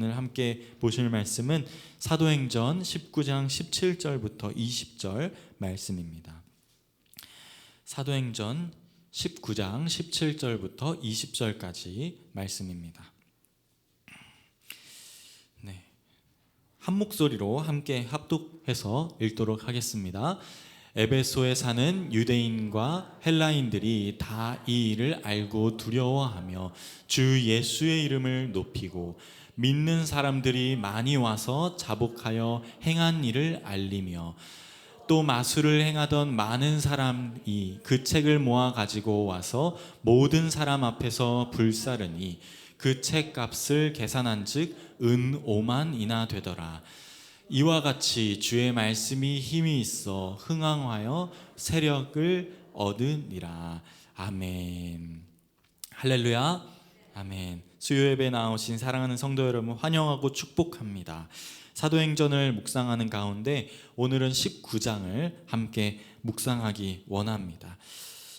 오늘 함께 보실 말씀은 사도행전 19장 17절부터 20절 말씀입니다. 사도행전 19장 17절부터 20절까지 말씀입니다. 네, 한 목소리로 함께 합독해서 읽도록 하겠습니다. 에베소에 사는 유대인과 헬라인들이 다 이 일을 알고 두려워하며 주 예수의 이름을 높이고 믿는 사람들이 많이 와서 자복하여 행한 일을 알리며 또 마술을 행하던 많은 사람이 그 책을 모아 가지고 와서 모든 사람 앞에서 불사르니 그 책 값을 계산한즉 은 5만이나 되더라. 이와 같이 주의 말씀이 힘이 있어 흥황하여 세력을 얻으니라. 아멘. 할렐루야. 아멘. 수요예배 나오신 사랑하는 성도 여러분 환영하고 축복합니다. 사도행전을 묵상하는 가운데 오늘은 19장을 함께 묵상하기 원합니다.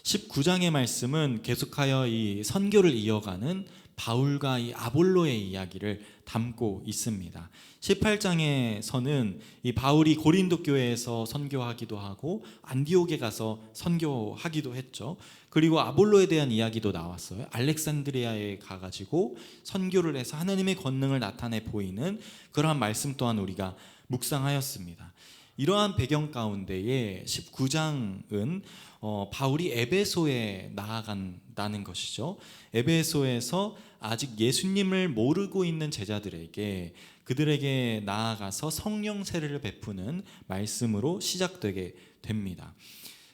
19장의 말씀은 계속하여 이 선교를 이어가는 바울과 이 아볼로의 이야기를 담고 있습니다. 18장에서는 이 바울이 고린도 교회에서 선교하기도 하고 안디옥에 가서 선교하기도 했죠. 그리고 아볼로에 대한 이야기도 나왔어요. 알렉산드리아에 가가지고 선교를 해서 하나님의 권능을 나타내 보이는 그러한 말씀 또한 우리가 묵상하였습니다. 이러한 배경 가운데에 19장은 바울이 에베소에 나아간다는 것이죠. 에베소에서 아직 예수님을 모르고 있는 제자들에게 그들에게 나아가서 성령 세례를 베푸는 말씀으로 시작되게 됩니다.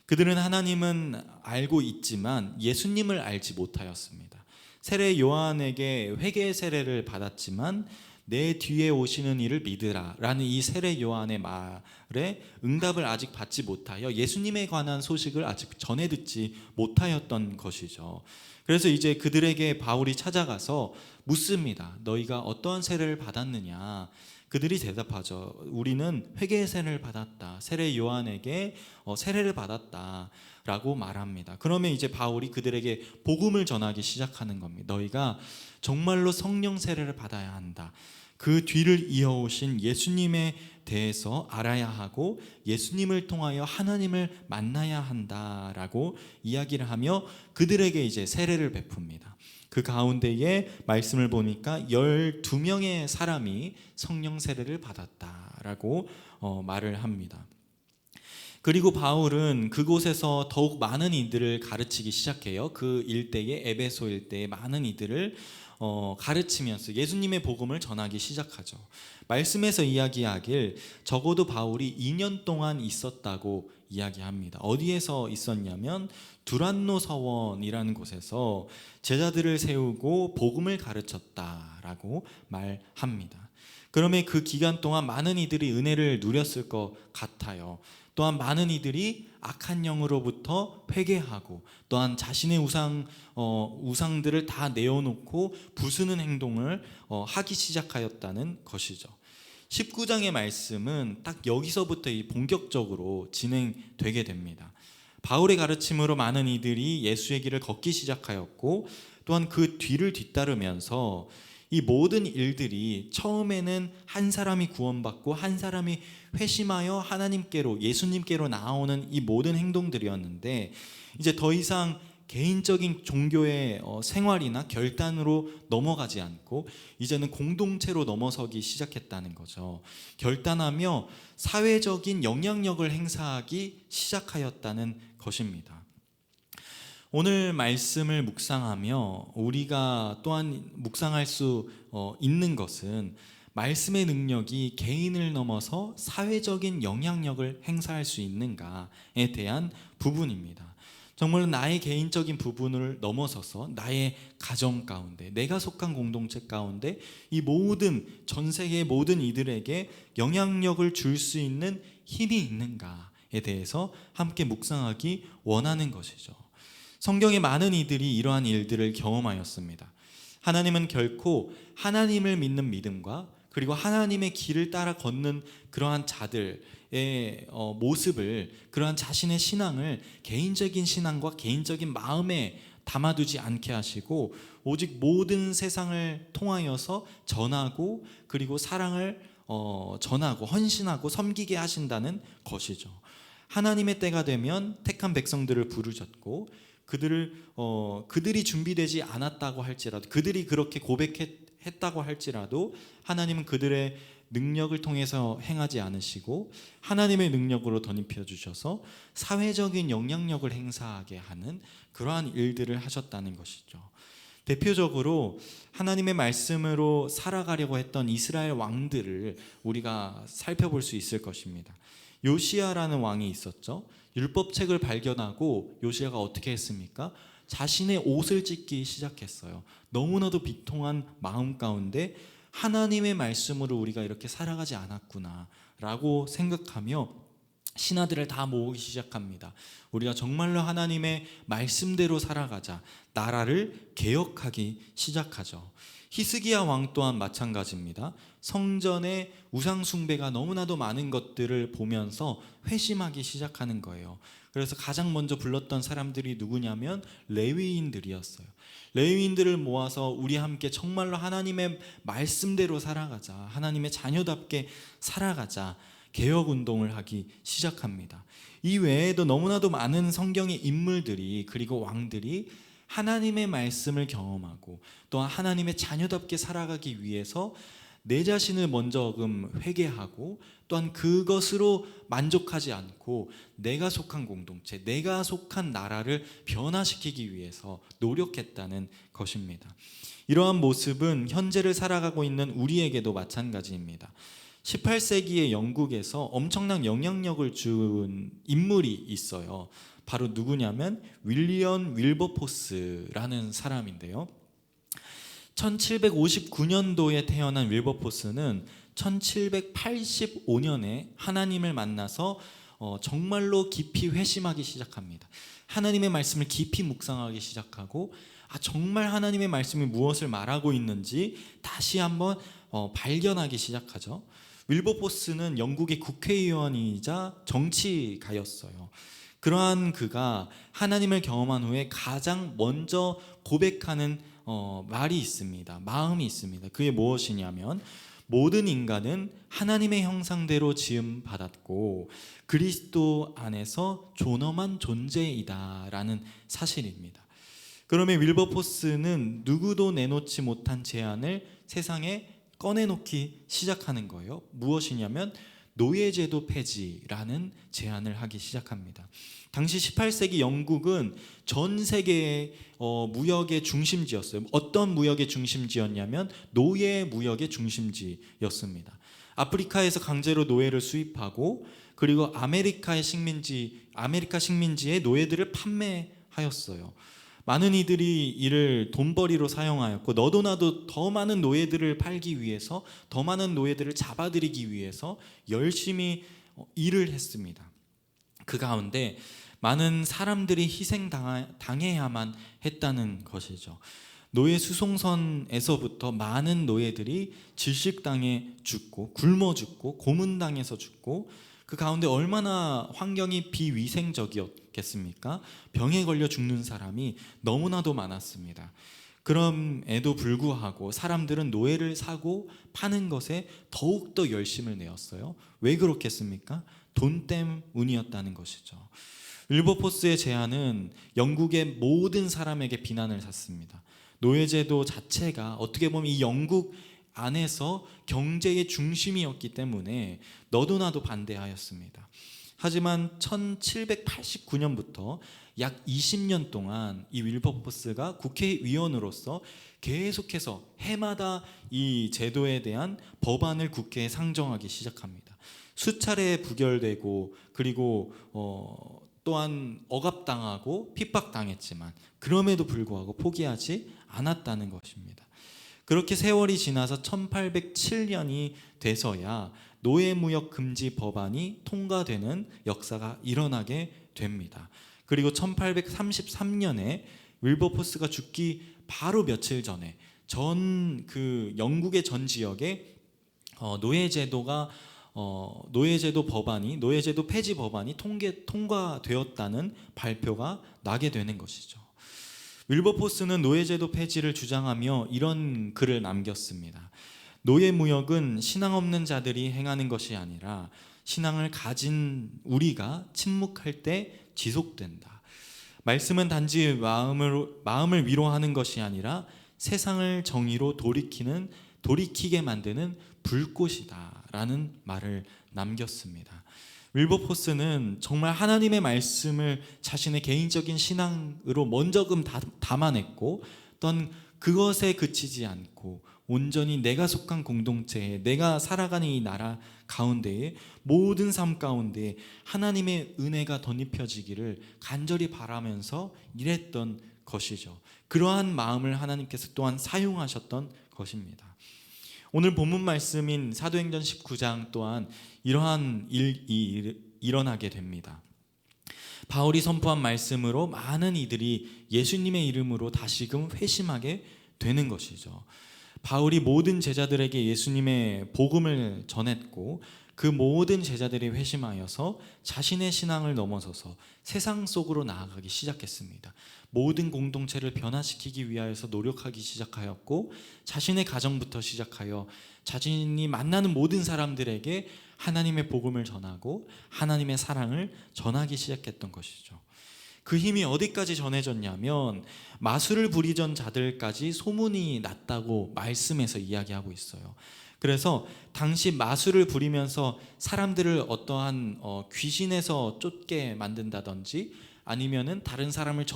그들은 하나님은 알고 있지만 예수님을 알지 못하였습니다. 세례 요한에게 회개 세례를 받았지만 내 뒤에 오시는 이를 믿으라 라는 이 세례 요한의 말에 응답을 아직 받지 못하여 예수님에 관한 소식을 아직 전해 듣지 못하였던 것이죠. 그래서 이제 그들에게 바울이 찾아가서 묻습니다. 너희가 어떠한 세례를 받았느냐? 그들이 대답하죠. 우리는 회개의 세례를 받았다. 세례 요한에게 세례를 받았다 라고 말합니다. 그러면 이제 바울이 그들에게 복음을 전하기 시작하는 겁니다. 너희가 정말로 성령 세례를 받아야 한다. 그 뒤를 이어오신 예수님에 대해서 알아야 하고 예수님을 통하여 하나님을 만나야 한다라고 이야기를 하며 그들에게 이제 세례를 베풉니다. 그 가운데에 말씀을 보니까 12명의 사람이 성령 세례를 받았다라고 말을 합니다. 그리고 바울은 그곳에서 더욱 많은 이들을 가르치기 시작해요. 그 일대에 에베소 일대에 많은 이들을 가르치면서 예수님의 복음을 전하기 시작하죠. 말씀에서 이야기하길 적어도 바울이 2년 동안 있었다고 이야기합니다. 어디에서 있었냐면 두란노 서원이라는 곳에서 제자들을 세우고 복음을 가르쳤다라고 말합니다. 그러면 그 기간 동안 많은 이들이 은혜를 누렸을 것 같아요. 또한 많은 이들이 악한 영으로부터 회개하고 또한 자신의 우상들을 다 내어놓고 부수는 행동을 하기 시작하였다는 것이죠. 19장의 말씀은 딱 여기서부터 본격적으로 진행되게 됩니다. 바울의 가르침으로 많은 이들이 예수의 길을 걷기 시작하였고 또한 그 뒤를 뒤따르면서 이 모든 일들이 처음에는 한 사람이 구원받고 한 사람이 회심하여 하나님께로 예수님께로 나아오는 이 모든 행동들이었는데 이제 더 이상 개인적인 종교의 생활이나 결단으로 넘어가지 않고 이제는 공동체로 넘어서기 시작했다는 거죠. 결단하며 사회적인 영향력을 행사하기 시작하였다는 것입니다. 오늘 말씀을 묵상하며 우리가 또한 묵상할 수 있는 것은 말씀의 능력이 개인을 넘어서 사회적인 영향력을 행사할 수 있는가에 대한 부분입니다. 정말로 나의 개인적인 부분을 넘어서서 나의 가정 가운데 내가 속한 공동체 가운데 이 모든 전 세계의 모든 이들에게 영향력을 줄 수 있는 힘이 있는가에 대해서 함께 묵상하기 원하는 것이죠. 성경의 많은 이들이 이러한 일들을 경험하였습니다. 하나님은 결코 하나님을 믿는 믿음과 그리고 하나님의 길을 따라 걷는 그러한 자들의 모습을 그러한 자신의 신앙을 개인적인 신앙과 개인적인 마음에 담아두지 않게 하시고 오직 모든 세상을 통하여서 전하고 그리고 사랑을 전하고 헌신하고 섬기게 하신다는 것이죠. 하나님의 때가 되면 택한 백성들을 부르셨고 그들이 준비되지 않았다고 할지라도, 그들이 그렇게 고백했다고 할지라도 하나님은 그들의 능력을 통해서 행하지 않으시고 하나님의 능력으로 덧입혀 주셔서 사회적인 영향력을 행사하게 하는 그러한 일들을 하셨다는 것이죠. 대표적으로 하나님의 말씀으로 살아가려고 했던 이스라엘 왕들을 우리가 살펴볼 수 있을 것입니다. 요시야라는 왕이 있었죠. 율법책을 발견하고 요시야가 어떻게 했습니까? 자신의 옷을 찢기 시작했어요. 너무나도 비통한 마음 가운데 하나님의 말씀으로 우리가 이렇게 살아가지 않았구나 라고 생각하며 신하들을 다 모으기 시작합니다. 우리가 정말로 하나님의 말씀대로 살아가자, 나라를 개혁하기 시작하죠. 히스기야 왕 또한 마찬가지입니다. 성전에 우상 숭배가 너무나도 많은 것들을 보면서 회심하기 시작하는 거예요. 그래서 가장 먼저 불렀던 사람들이 누구냐면 레위인들이었어요. 레위인들을 모아서 우리 함께 정말로 하나님의 말씀대로 살아가자, 하나님의 자녀답게 살아가자, 개혁운동을 하기 시작합니다. 이 외에도 너무나도 많은 성경의 인물들이 그리고 왕들이 하나님의 말씀을 경험하고 또한 하나님의 자녀답게 살아가기 위해서 내 자신을 먼저 회개하고 또한 그것으로 만족하지 않고 내가 속한 공동체, 내가 속한 나라를 변화시키기 위해서 노력했다는 것입니다. 이러한 모습은 현재를 살아가고 있는 우리에게도 마찬가지입니다. 18세기의 영국에서 엄청난 영향력을 준 인물이 있어요. 바로 누구냐면 윌리엄 윌버포스라는 사람인데요. 1759년도에 태어난 윌버포스는 1785년에 하나님을 만나서 정말로 깊이 회심하기 시작합니다. 하나님의 말씀을 깊이 묵상하기 시작하고 정말 하나님의 말씀이 무엇을 말하고 있는지 다시 한번 발견하기 시작하죠. 윌버포스는 영국의 국회의원이자 정치가였어요. 그러한 그가 하나님을 경험한 후에 가장 먼저 고백하는 말이 있습니다. 마음이 있습니다. 그게 무엇이냐면 모든 인간은 하나님의 형상대로 지음 받았고 그리스도 안에서 존엄한 존재이다 라는 사실입니다. 그러면 윌버포스는 누구도 내놓지 못한 제안을 세상에 꺼내놓기 시작하는 거예요. 무엇이냐면 노예제도 폐지라는 제안을 하기 시작합니다. 당시 18세기 영국은 전 세계의 무역의 중심지였어요. 어떤 무역의 중심지였냐면 노예 무역의 중심지였습니다. 아프리카에서 강제로 노예를 수입하고 그리고 아메리카 식민지의 노예들을 판매하였어요. 많은 이들이 이를 돈벌이로 사용하였고 너도 나도 더 많은 노예들을 팔기 위해서, 더 많은 노예들을 잡아들이기 위해서 열심히 일을 했습니다. 그 가운데 많은 사람들이 희생당해야만 했다는 것이죠. 노예 수송선에서부터 많은 노예들이 질식당해 죽고 굶어 죽고 고문당해서 죽고 그 가운데 얼마나 환경이 비위생적이었겠습니까? 병에 걸려 죽는 사람이 너무나도 많았습니다. 그럼에도 불구하고 사람들은 노예를 사고 파는 것에 더욱더 열심을 내었어요. 왜 그렇겠습니까? 돈 때문이었다는 것이죠. 윌버포스의 제안은 영국의 모든 사람에게 비난을 샀습니다. 노예제도 자체가 어떻게 보면 이 영국 안에서 경제의 중심이었기 때문에 너도 나도 반대하였습니다. 하지만 1789년부터 약 20년 동안 이 윌버포스가 국회의원으로서 계속해서 해마다 이 제도에 대한 법안을 국회에 상정하기 시작합니다. 수차례 부결되고 그리고 또한 억압당하고 핍박당했지만 그럼에도 불구하고 포기하지 않았다는 것입니다. 그렇게 세월이 지나서 1807년이 돼서야 노예무역 금지 법안이 통과되는 역사가 일어나게 됩니다. 그리고 1833년에 윌버포스가 죽기 바로 며칠 전에 영국의 전 지역에 노예제도 폐지 법안이 통과되었다는 발표가 나게 되는 것이죠. 윌버포스는 노예제도 폐지를 주장하며 이런 글을 남겼습니다. 노예무역은 신앙 없는 자들이 행하는 것이 아니라 신앙을 가진 우리가 침묵할 때 지속된다. 말씀은 단지 마음을 위로하는 것이 아니라 세상을 정의로 돌이키게 만드는 불꽃이다 라는 말을 남겼습니다. 윌버포스는 정말 하나님의 말씀을 자신의 개인적인 신앙으로 먼저 담아냈고 또 그것에 그치지 않고 온전히 내가 속한 공동체에, 내가 살아가는 이 나라 가운데에, 모든 삶 가운데 하나님의 은혜가 덧입혀지기를 간절히 바라면서 일했던 것이죠. 그러한 마음을 하나님께서 또한 사용하셨던 것입니다. 오늘 본문 말씀인 사도행전 19장 또한 이러한 일이 일어나게 됩니다. 바울이 선포한 말씀으로 많은 이들이 예수님의 이름으로 다시금 회심하게 되는 것이죠. 바울이 모든 제자들에게 예수님의 복음을 전했고 그 모든 제자들이 회심하여서 자신의 신앙을 넘어서서 세상 속으로 나아가기 시작했습니다. 모든 공동체를 변화시키기 위하여서 노력하기 시작하였고 자신의 가정부터 시작하여 자신이 만나는 모든 사람들에게 하나님의 복음을 전하고 하나님의 사랑을 전하기 시작했던 것이죠. 그 힘이 어디까지 전해졌냐면 마술을 부리던 자들까지 소문이 났다고 말씀에서 이야기하고 있어요. 그래서 당시 마술을 부리면서 사람들을 어떠한 귀신에서 쫓게 만든다든지 아니면은 다른 사람을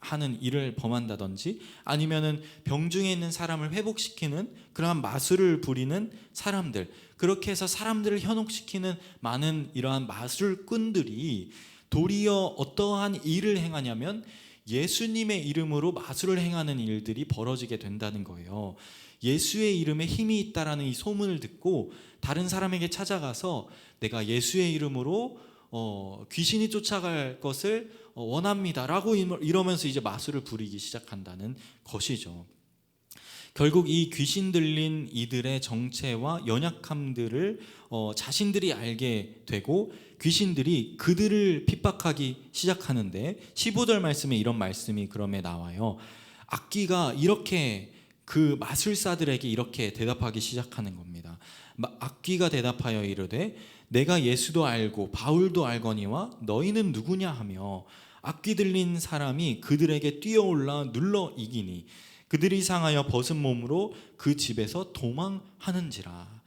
하는 일을 범한다든지 아니면은 병중에 있는 사람을 회복시키는 그러한 마술을 부리는 사람들, 그렇게 해서 사람들을 현혹시키는 많은 이러한 마술꾼들이 도리어 어떠한 일을 행하냐면 예수님의 이름으로 마술을 행하는 일들이 벌어지게 된다는 거예요. 예수의 이름에 힘이 있다라는 이 소문을 듣고 다른 사람에게 찾아가서 내가 예수의 이름으로 귀신이 쫓아갈 것을 원합니다 라고 이러면서 이제 마술을 부리기 시작한다는 것이죠. 결국 이 귀신 들린 이들의 정체와 연약함들을 자신들이 알게 되고 귀신들이 그들을 핍박하기 시작하는데 15절 말씀에 이런 말씀이 그럼에 나와요. 악귀가 이렇게 그 마술사들에게 이렇게 대답하기 시작하는 겁니다. 악귀가 대답하여 이르되 내가 예수도 알고 바울도 알거니와 너희는 누구냐 하며 악귀 들린 사람이 그들에게 뛰어올라 눌러 이기니 그들이 상하여 벗은 몸으로 그 집에서 도망하는지라.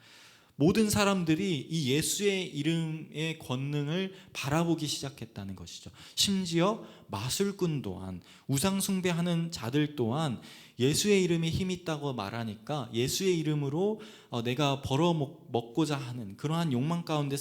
모든 사람들이 이 예수의 이름의 권능을 바라보기 시작했다는 것이죠. 심지어 마술꾼 또한, 우상 숭배하는 자들 또한 예수의 이름에 힘이 있다고 말하니까 예수의 이름으로 내가 벌어먹고자 하는 그러한 욕망 가운데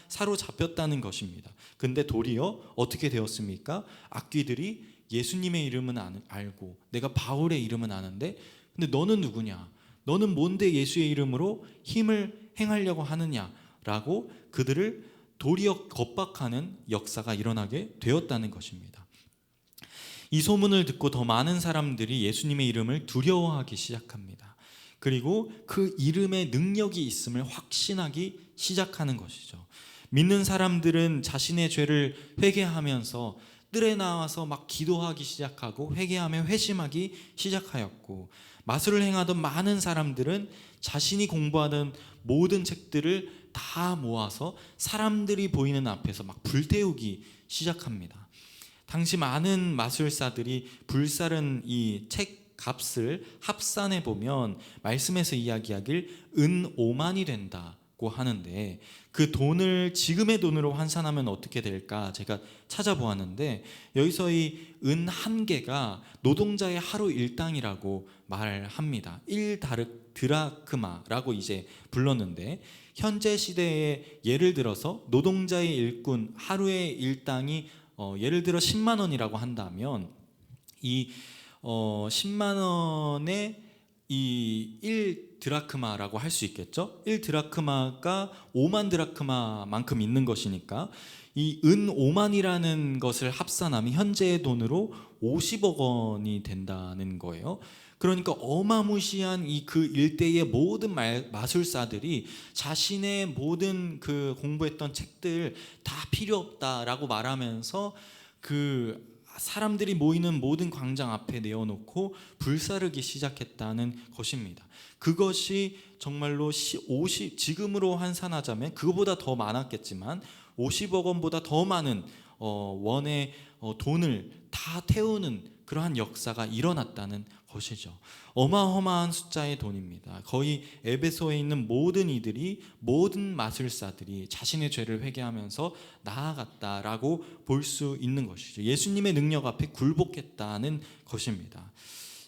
사로잡혔다는 것입니다. 근데 도리어 어떻게 되었습니까? 악귀들이 예수님의 이름은 알고 내가 바울의 이름은 아는데 근데 너는 누구냐? 너는 뭔데 예수의 이름으로 힘을 행하려고 하느냐라고 그들을 도리어 겁박하는 역사가 일어나게 되었다는 것입니다. 이 소문을 듣고 더 많은 사람들이 예수님의 이름을 두려워하기 시작합니다. 그리고 그 이름에 능력이 있음을 확신하기 시작하는 것이죠. 믿는 사람들은 자신의 죄를 회개하면서 뜰에 나와서 막 기도하기 시작하고 회개하며 회심하기 시작하였고 마술을 행하던 많은 사람들은 자신이 공부하던 모든 책들을 다 모아서 사람들이 보이는 앞에서 막 불태우기 시작합니다. 당시 많은 마술사들이 불사른 이 책 값을 합산해 보면 말씀에서 이야기하길 은 5만이 된다고 하는데 그 돈을 지금의 돈으로 환산하면 어떻게 될까 제가 찾아보았는데 여기서 이 은 한 개가 노동자의 하루 일당이라고 말합니다. 1드라크마라고 이제 불렀는데 현재 시대에 예를 들어서 노동자의 일꾼 하루의 일당이 예를 들어 10만 원이라고 한다면 이 10만 원에 이 1드라크마라고 할 수 있겠죠. 1드라크마가 5만 드라크마만큼 있는 것이니까 이 은 5만이라는 것을 합산하면 현재의 돈으로 50억 원이 된다는 거예요. 그러니까 어마무시한 이 그 일대의 모든 마술사들이 자신의 모든 그 공부했던 책들 다 필요 없다라고 말하면서 그 사람들이 모이는 모든 광장 앞에 내어놓고 불사르기 시작했다는 것입니다. 그것이 정말로 지금으로 환산하자면 그거보다 더 많았겠지만 50억 원보다 더 많은 원의 돈을 다 태우는 그러한 역사가 일어났다는 것이죠. 어마어마한 숫자의 돈입니다. 거의 에베소에 있는 모든 마술사들이 자신의 죄를 회개하면서 나아갔다라고 볼 수 있는 것이죠. 예수님의 능력 앞에 굴복했다는 것입니다.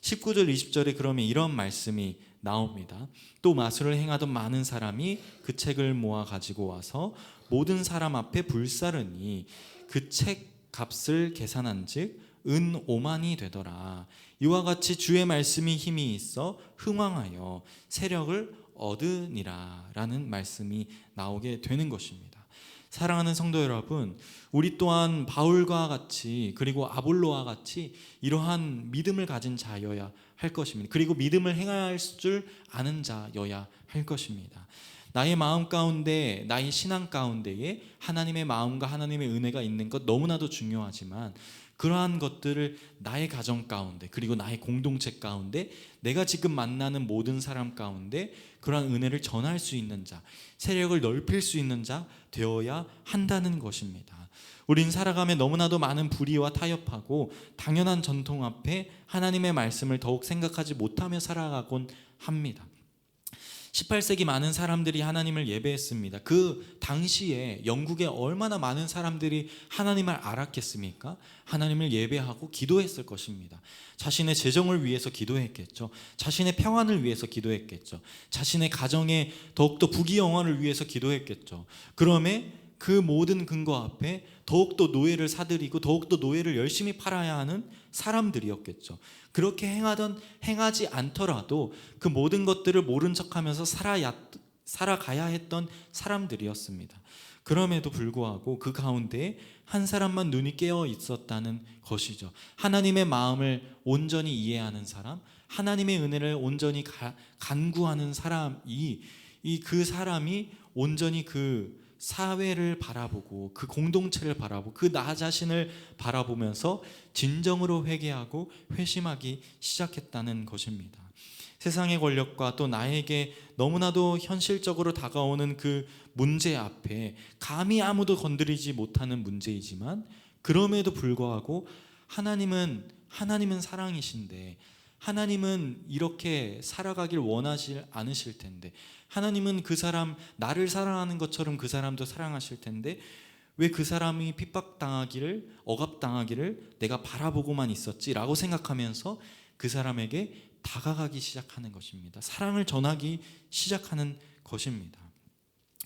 19절 20절에 그러면 이런 말씀이 나옵니다. 또 마술을 행하던 많은 사람이 그 책을 모아 가지고 와서 모든 사람 앞에 불사르니 그 책 값을 계산한즉 은 5만이 되더라. 이와 같이 주의 말씀이 힘이 있어 흥왕하여 세력을 얻으니라 라는 말씀이 나오게 되는 것입니다. 사랑하는 성도 여러분, 우리 또한 바울과 같이 그리고 아볼로와 같이 이러한 믿음을 가진 자여야 할 것입니다. 그리고 믿음을 행할 줄 아는 자여야 할 것입니다. 나의 마음 가운데, 나의 신앙 가운데에 하나님의 마음과 하나님의 은혜가 있는 것 너무나도 중요하지만 그러한 것들을 나의 가정 가운데 그리고 나의 공동체 가운데 내가 지금 만나는 모든 사람 가운데 그러한 은혜를 전할 수 있는 자, 세력을 넓힐 수 있는 자 되어야 한다는 것입니다. 우린 살아가며 너무나도 많은 불의와 타협하고 당연한 전통 앞에 하나님의 말씀을 더욱 생각하지 못하며 살아가곤 합니다. 18세기 많은 사람들이 하나님을 예배했습니다. 그 당시에 영국에 얼마나 많은 사람들이 하나님을 알았겠습니까? 하나님을 예배하고 기도했을 것입니다. 자신의 재정을 위해서 기도했겠죠. 자신의 평안을 위해서 기도했겠죠. 자신의 가정의 더욱더 부귀영화를 위해서 기도했겠죠. 그러면 그 모든 근거 앞에 더욱더 노예를 사들이고 더욱더 노예를 열심히 팔아야 하는 사람들이었겠죠. 그렇게 행하지 않더라도 그 모든 것들을 모른 척하면서 살아가야 했던 사람들이었습니다. 그럼에도 불구하고 그 가운데 한 사람만 눈이 깨어 있었다는 것이죠. 하나님의 마음을 온전히 이해하는 사람, 하나님의 은혜를 온전히 간구하는 사람이 그 사람이 온전히 그 사회를 바라보고 그 공동체를 바라보고 그 나 자신을 바라보면서 진정으로 회개하고 회심하기 시작했다는 것입니다. 세상의 권력과 또 나에게 너무나도 현실적으로 다가오는 그 문제 앞에 감히 아무도 건드리지 못하는 문제이지만 그럼에도 불구하고 하나님은 사랑이신데 하나님은 이렇게 살아가길 원하지 않으실 텐데 하나님은 그 사람 나를 사랑하는 것처럼 그 사람도 사랑하실 텐데 왜 그 사람이 핍박당하기를 억압당하기를 내가 바라보고만 있었지라고 생각하면서 그 사람에게 다가가기 시작하는 것입니다. 사랑을 전하기 시작하는 것입니다.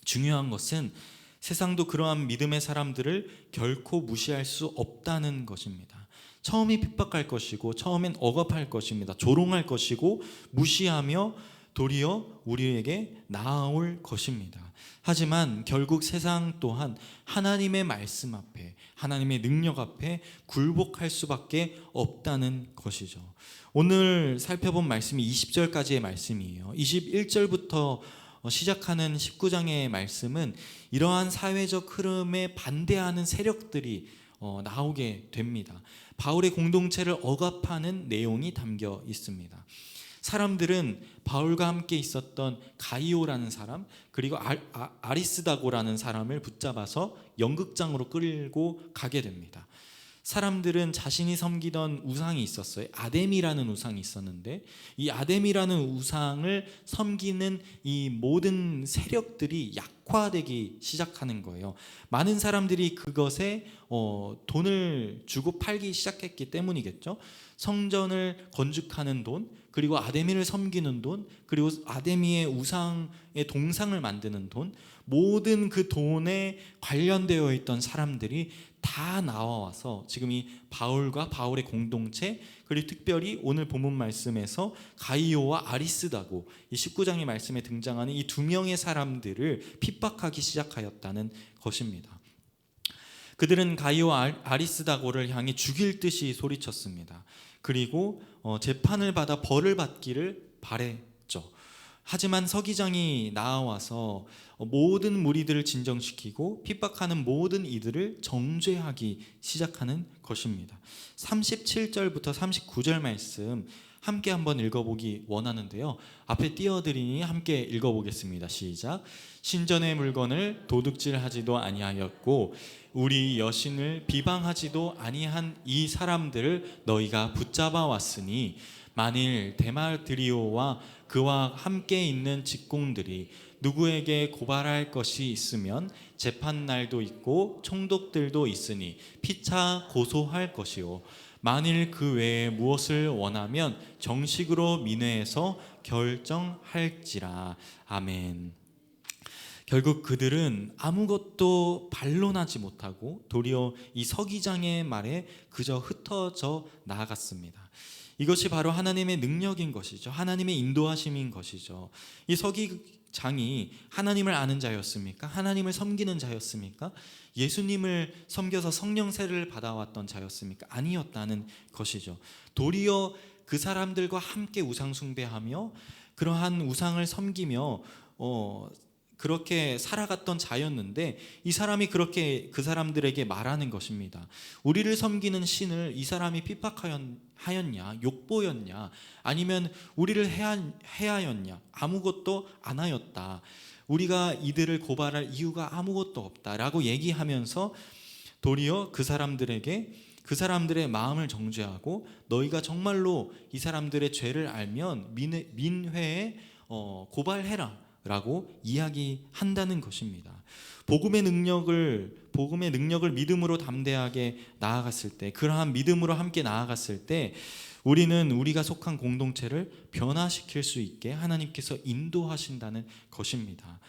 중요한 것은 세상도 그러한 믿음의 사람들을 결코 무시할 수 없다는 것입니다. 처음이 핍박할 것이고 처음엔 억압할 것입니다. 조롱할 것이고 무시하며 도리어 우리에게 나아올 것입니다. 하지만 결국 세상 또한 하나님의 말씀 앞에 하나님의 능력 앞에 굴복할 수밖에 없다는 것이죠. 오늘 살펴본 말씀이 20절까지의 말씀이에요. 21절부터 시작하는 19장의 말씀은 이러한 사회적 흐름에 반대하는 세력들이 나오게 됩니다. 바울의 공동체를 억압하는 내용이 담겨 있습니다. 사람들은 바울과 함께 있었던 가이오라는 사람 그리고 아리스다고라는 사람을 붙잡아서 연극장으로 끌고 가게 됩니다. 사람들은 자신이 섬기던 우상이 있었어요. 아데미라는 우상이 있었는데 이 아데미라는 우상을 섬기는 이 모든 세력들이 약화되기 시작하는 거예요. 많은 사람들이 그것에 돈을 주고 팔기 시작했기 때문이겠죠. 성전을 건축하는 돈, 그리고 아데미를 섬기는 돈, 그리고 아데미의 우상의 동상을 만드는 돈, 모든 그 돈에 관련되어 있던 사람들이 다 나와와서 지금 이 바울과 바울의 공동체 그리고 특별히 오늘 본문 말씀에서 가이오와 아리스다고 이 19장의 말씀에 등장하는 이 두 명의 사람들을 핍박하기 시작하였다는 것입니다. 그들은 가이오와 아리스다고를 향해 죽일 듯이 소리쳤습니다. 그리고 재판을 받아 벌을 받기를 바랬죠. 하지만 서기장이 나와서 모든 무리들을 진정시키고 핍박하는 모든 이들을 정죄하기 시작하는 것입니다. 37절부터 39절 말씀 함께 한번 읽어보기 원하는데요. 앞에 띄워드리니 함께 읽어보겠습니다. 시작. 신전의 물건을 도둑질하지도 아니하였고 우리 여신을 비방하지도 아니한 이 사람들을 너희가 붙잡아 왔으니 만일 데마드리오와 그와 함께 있는 직공들이 누구에게 고발할 것이 있으면 재판날도 있고 총독들도 있으니 피차 고소할 것이요 만일 그 외에 무엇을 원하면 정식으로 민회에서 결정할지라. 아멘. 결국 그들은 아무것도 반론하지 못하고 도리어 이 서기장의 말에 그저 흩어져 나아갔습니다. 이것이 바로 하나님의 능력인 것이죠. 하나님의 인도하심인 것이죠. 이 서기장이 하나님을 아는 자였습니까? 하나님을 섬기는 자였습니까? 예수님을 섬겨서 성령 세례를 받아왔던 자였습니까? 아니었다는 것이죠. 도리어 그 사람들과 함께 우상 숭배하며 그러한 우상을 섬기며 그렇게 살아갔던 자였는데 이 사람이 그렇게 그 사람들에게 말하는 것입니다. 우리를 섬기는 신을 이 사람이 핍박하였냐, 욕보였냐, 아니면 우리를 해하였냐, 아무것도 안 하였다. 우리가 이들을 고발할 이유가 아무것도 없다라고 얘기하면서 도리어 그 사람들에게 그 사람들의 마음을 정죄하고 너희가 정말로 이 사람들의 죄를 알면 민회에 고발해라 라고 이야기한다는 것입니다. 복음의 능력을 믿음으로 담대하게 나아갔을 때, 그러한 믿음으로 함께 나아갔을 때 우리는 우리가 속한 공동체를 변화시킬 수 있게 하나님께서 인도하신다는 것입니다.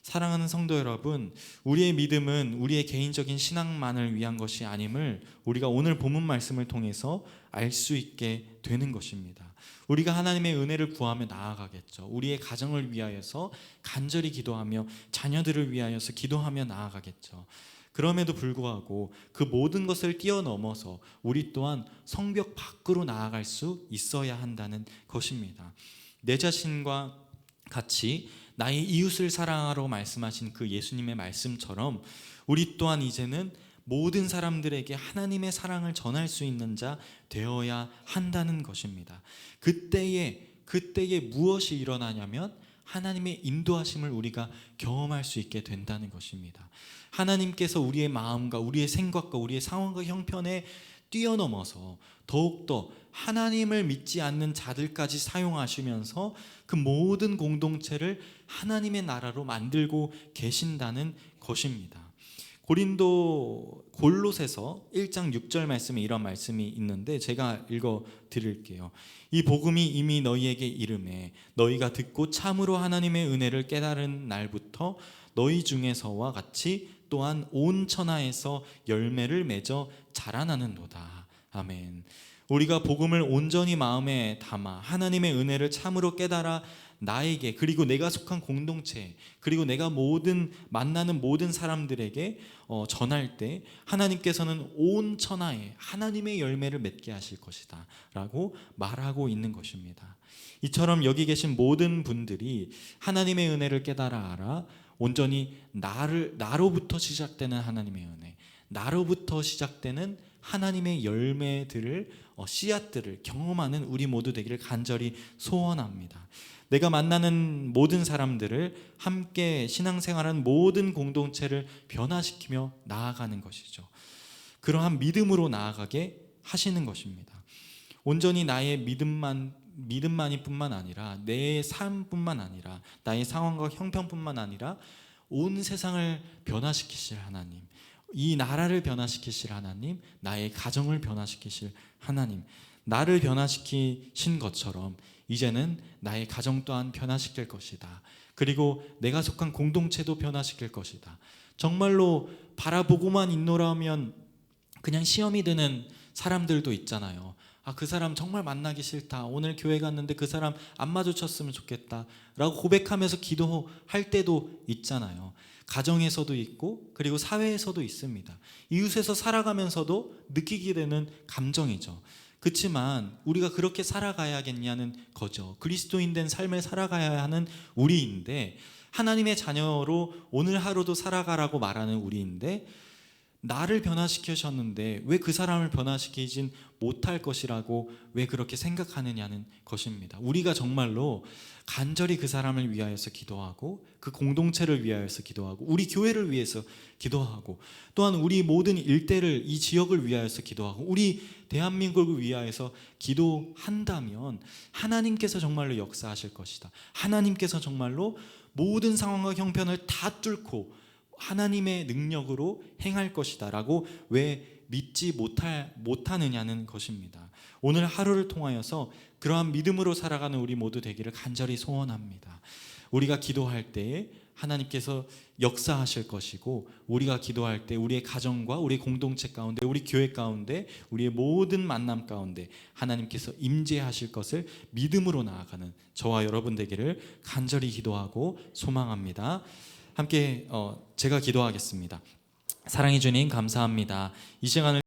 사랑하는 성도 여러분, 우리의 믿음은 우리의 개인적인 신앙만을 위한 것이 아님을 우리가 오늘 본문 말씀을 통해서 알 수 있게 되는 것입니다. 우리가 하나님의 은혜를 구하며 나아가겠죠. 우리의 가정을 위하여서 간절히 기도하며 자녀들을 위하여서 기도하며 나아가겠죠. 그럼에도 불구하고 그 모든 것을 뛰어넘어서 우리 또한 성벽 밖으로 나아갈 수 있어야 한다는 것입니다. 내 자신과 같이 나의 이웃을 사랑하라고 말씀하신 그 예수님의 말씀처럼 우리 또한 이제는 모든 사람들에게 하나님의 사랑을 전할 수 있는 자 되어야 한다는 것입니다. 그때에 무엇이 일어나냐면 하나님의 인도하심을 우리가 경험할 수 있게 된다는 것입니다. 하나님께서 우리의 마음과 우리의 생각과 우리의 상황과 형편에 뛰어넘어서 더욱더 하나님을 믿지 않는 자들까지 사용하시면서 그 모든 공동체를 하나님의 나라로 만들고 계신다는 것입니다. 골로새서 1장 6절 말씀에 이런 말씀이 있는데 제가 읽어 드릴게요. 이 복음이 이미 너희에게 이름에 너희가 듣고 참으로 하나님의 은혜를 깨달은 날부터 너희 중에서와 같이 또한 온 천하에서 열매를 맺어 자라나는도다. 아멘. 우리가 복음을 온전히 마음에 담아 하나님의 은혜를 참으로 깨달아 나에게 그리고 내가 속한 공동체 그리고 내가 만나는 모든 사람들에게 전할 때 하나님께서는 온 천하에 하나님의 열매를 맺게 하실 것이다 라고 말하고 있는 것입니다. 이처럼 여기 계신 모든 분들이 하나님의 은혜를 깨달아 알아 온전히 나로부터 시작되는 하나님의 은혜, 나로부터 시작되는 하나님의 열매들을 씨앗들을 경험하는 우리 모두 되기를 간절히 소원합니다. 내가 만나는 모든 사람들을 함께 신앙생활하는 모든 공동체를 변화시키며 나아가는 것이죠. 그러한 믿음으로 나아가게 하시는 것입니다. 온전히 나의 믿음만이 뿐만 아니라 내 삶뿐만 아니라 나의 상황과 형편뿐만 아니라 온 세상을 변화시키실 하나님, 이 나라를 변화시키실 하나님, 나의 가정을 변화시키실 하나님, 나를 변화시키신 것처럼 이제는 나의 가정 또한 변화시킬 것이다. 그리고 내가 속한 공동체도 변화시킬 것이다. 정말로 바라보고만 있노라면 그냥 시험이 드는 사람들도 있잖아요. 그 사람 정말 만나기 싫다. 오늘 교회 갔는데 그 사람 안 마주쳤으면 좋겠다 라고 고백하면서 기도할 때도 있잖아요. 가정에서도 있고 그리고 사회에서도 있습니다. 이웃에서 살아가면서도 느끼게 되는 감정이죠. 그렇지만 우리가 그렇게 살아가야겠냐는 거죠. 그리스도인 된 삶을 살아가야 하는 우리인데, 하나님의 자녀로 오늘 하루도 살아가라고 말하는 우리인데, 나를 변화시키셨는데 왜 그 사람을 변화시키진 못할 것이라고 왜 그렇게 생각하느냐는 것입니다. 우리가 정말로 간절히 그 사람을 위하여서 기도하고, 그 공동체를 위하여서 기도하고, 우리 교회를 위해서 기도하고, 또한 우리 모든 일대를, 이 지역을 위하여서 기도하고, 우리 대한민국을 위하여서 기도한다면 하나님께서 정말로 역사하실 것이다. 하나님께서 정말로 모든 상황과 형편을 다 뚫고 하나님의 능력으로 행할 것이다 라고 왜 믿지 못하느냐는 것입니다. 오늘 하루를 통하여서 그러한 믿음으로 살아가는 우리 모두 되기를 간절히 소원합니다. 우리가 기도할 때 하나님께서 역사하실 것이고, 우리가 기도할 때 우리의 가정과 우리 공동체 가운데, 우리 교회 가운데, 우리의 모든 만남 가운데 하나님께서 임재하실 것을 믿음으로 나아가는 저와 여러분 되기를 간절히 기도하고 소망합니다. 함께 제가 기도하겠습니다. 사랑해 주님 감사합니다. 이 시간을